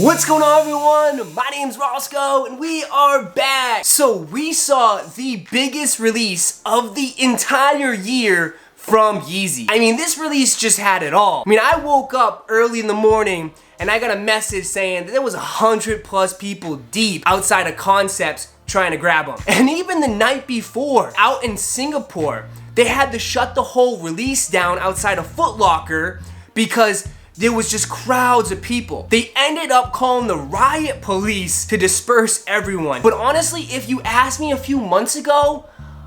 What's going on, everyone? My name's Roszko and we are back. So we saw the biggest release of the entire year from Yeezy. I mean, this release just had it all. I mean, I woke up early in the morning and I got a message saying that there was 100+ people deep outside of Concepts trying to grab them. And even the night before, out in Singapore, they had to shut the whole release down outside of Foot Locker because there was just crowds of people. They ended up calling the riot police to disperse everyone. But honestly, if you asked me a few months ago,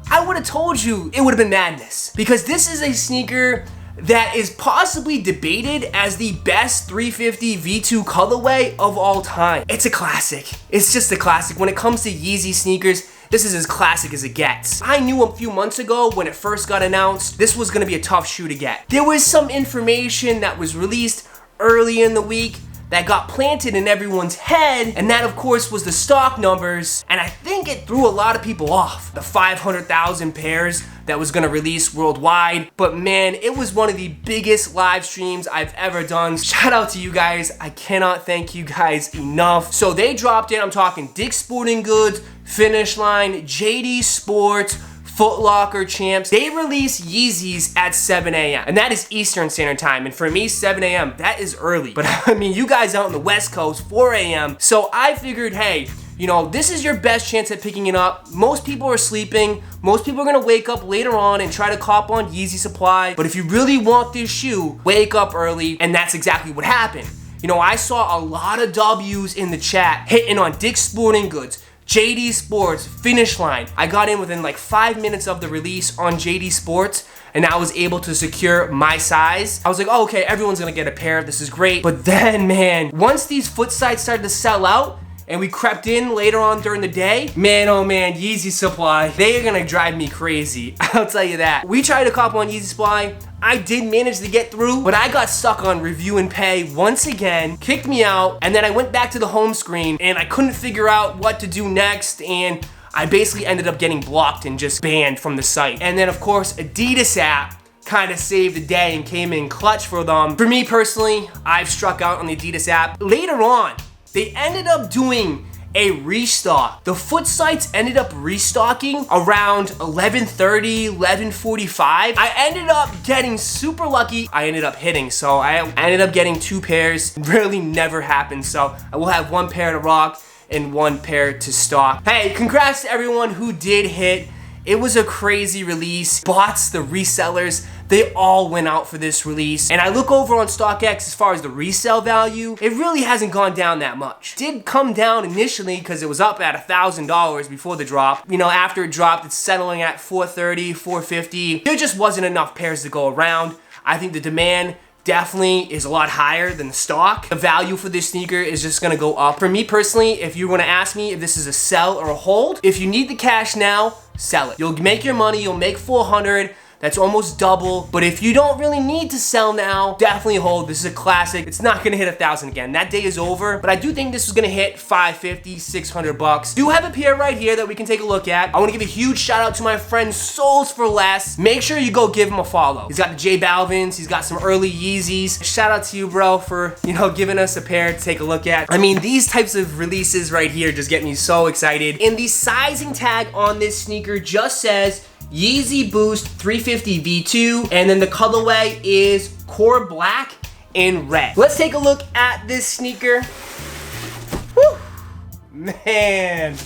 I would have told you it would have been madness. Because this is a sneaker that is possibly debated as the best 350 V2 colorway of all time. It's a classic. It's just a classic. When it comes to Yeezy sneakers, this is as classic as it gets. I knew a few months ago when it first got announced, this was gonna be a tough shoe to get. There was some information that was released early in the week that got planted in everyone's head, and that of course was the stock numbers, and I think it threw a lot of people off. The 500,000 pairs that was gonna release worldwide, but man, it was one of the biggest live streams I've ever done. Shout out to you guys, I cannot thank you guys enough. So they dropped in, I'm talking Dick's Sporting Goods, Finish Line, JD Sports, Foot Locker, Champs. They release Yeezys at 7 a.m. and that is Eastern Standard Time, and for me 7 a.m. that is early, but I mean you guys out in the West Coast 4 a.m. so I figured, hey, you know, this is your best chance at picking it up. Most people are sleeping. Most people are gonna wake up later on and try to cop on Yeezy supply, but if you really want this shoe, wake up early, and that's exactly what happened. You know, I saw a lot of W's in the chat hitting on Dick's Sporting Goods, JD Sports, Finish Line. I got in within like 5 minutes of the release on JD Sports, and I was able to secure my size. I was like, oh, okay, everyone's gonna get a pair, this is great. But then, man, once these foot sites started to sell out, and we crept in later on during the day, man, oh man, Yeezy supply, they are gonna drive me crazy. I'll tell you that. We tried to cop on Yeezy supply. I did manage to get through, but I got stuck on review and pay once again, kicked me out, and then I went back to the home screen and I couldn't figure out what to do next, and I basically ended up getting blocked and just banned from the site. And then of course, Adidas app kind of saved the day and came in clutch for them. For me personally, I've struck out on the Adidas app. Later on, they ended up doing a restock. The foot sites ended up restocking around 11:30, 11:45. I ended up getting super lucky. I ended up hitting, so I ended up getting 2 pairs. Really never happened, so I will have 1 pair to rock and 1 pair to stock. Hey, congrats to everyone who did hit. It was a crazy release. Bots, the resellers, they all went out for this release. And I look over on StockX as far as the resale value, it really hasn't gone down that much. It did come down initially because it was up at $1,000 before the drop. You know, after it dropped, it's settling at $430, $450. There just wasn't enough pairs to go around. I think the demand definitely is a lot higher than the stock. The value for this sneaker is just gonna go up. For me personally, if you're gonna ask me if this is a sell or a hold, if you need the cash now, sell it. You'll make your money, you'll make 400. That's almost double. But if you don't really need to sell now, definitely hold. This is a classic. It's not gonna hit 1,000 again. That day is over, but I do think this is gonna hit 550, 600 bucks. Do have a pair right here that we can take a look at. I wanna give a huge shout out to my friend Souls for Less. Make sure you go give him a follow. He's got the J Balvins, he's got some early Yeezys. Shout out to you, bro, for, you know, giving us a pair to take a look at. I mean, these types of releases right here just get me so excited. And the sizing tag on this sneaker just says Yeezy Boost 350 V2, and then the colorway is core black and red. Let's take a look at this sneaker. Woo! Man,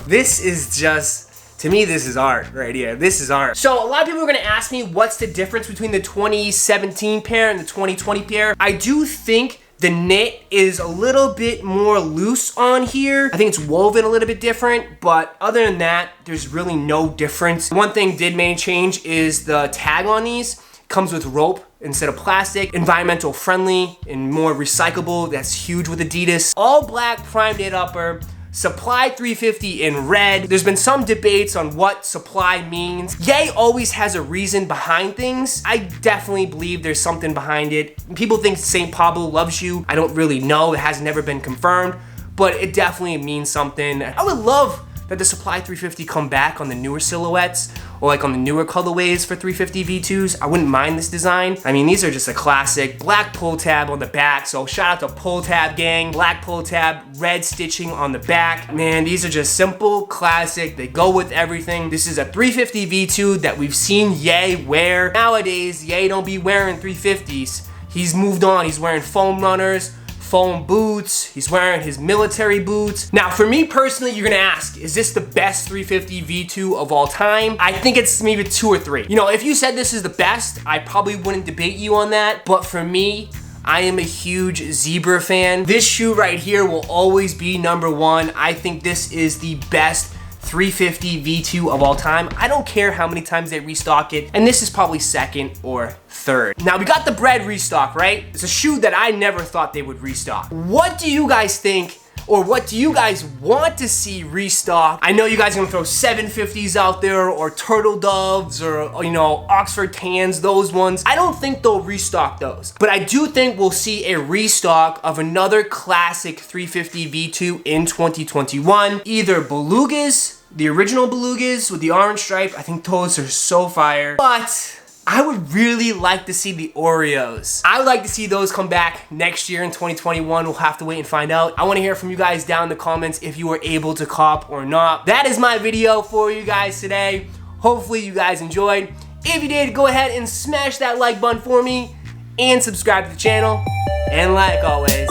this is just, to me, this is art right here. This is art. So a lot of people are gonna ask me what's the difference between the 2017 pair and the 2020 pair. I do think the knit is a little bit more loose on here. I think it's woven a little bit different, but other than that, there's really no difference. One thing did main change is the tag on these. It comes with rope instead of plastic, environmental friendly and more recyclable. That's huge with Adidas. All black prime knit upper. Supply 350 in red. There's been some debates on what supply means. Ye always has a reason behind things. I definitely believe there's something behind it. People think St. Pablo loves you. I don't really know. It has never been confirmed, but it definitely means something. I would love that the Supply 350 come back on the newer silhouettes or like on the newer colorways for 350 V2s, I wouldn't mind this design. I mean, these are just a classic. Black pull tab on the back, so shout out to pull tab gang. Black pull tab, red stitching on the back. Man, these are just simple, classic. They go with everything. This is a 350 V2 that we've seen Ye wear. Nowadays, Ye don't be wearing 350s. He's moved on. He's wearing foam runners, foam boots, he's wearing his military boots. Now for me personally, you're gonna ask, is this the best 350 V2 of all time? I think it's maybe 2 or 3. You know, if you said this is the best, I probably wouldn't debate you on that, but for me, I am a huge Zebra fan. This shoe right here will always be #1. I think this is the best 350 V2 of all time. I don't care how many times they restock it, and this is probably 2nd or 3rd. Now we got the Bred restock, right? It's a shoe that I never thought they would restock. What do you guys think, or what do you guys want to see restock? I know you guys are gonna throw 750s out there, or Turtle Doves, or you know, Oxford Tans, those ones. I don't think they'll restock those, but I do think we'll see a restock of another classic 350 V2 in 2021. Either Belugas, the original Belugas with the orange stripe. I think those are so fire, but I would really like to see the Oreos. I would like to see those come back next year in 2021. We'll have to wait and find out. I want to hear from you guys down in the comments if you were able to cop or not. That is my video for you guys today. Hopefully you guys enjoyed. If you did, go ahead and smash that like button for me and subscribe to the channel. And like always,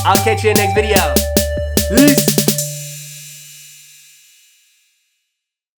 I'll catch you in the next video. Peace.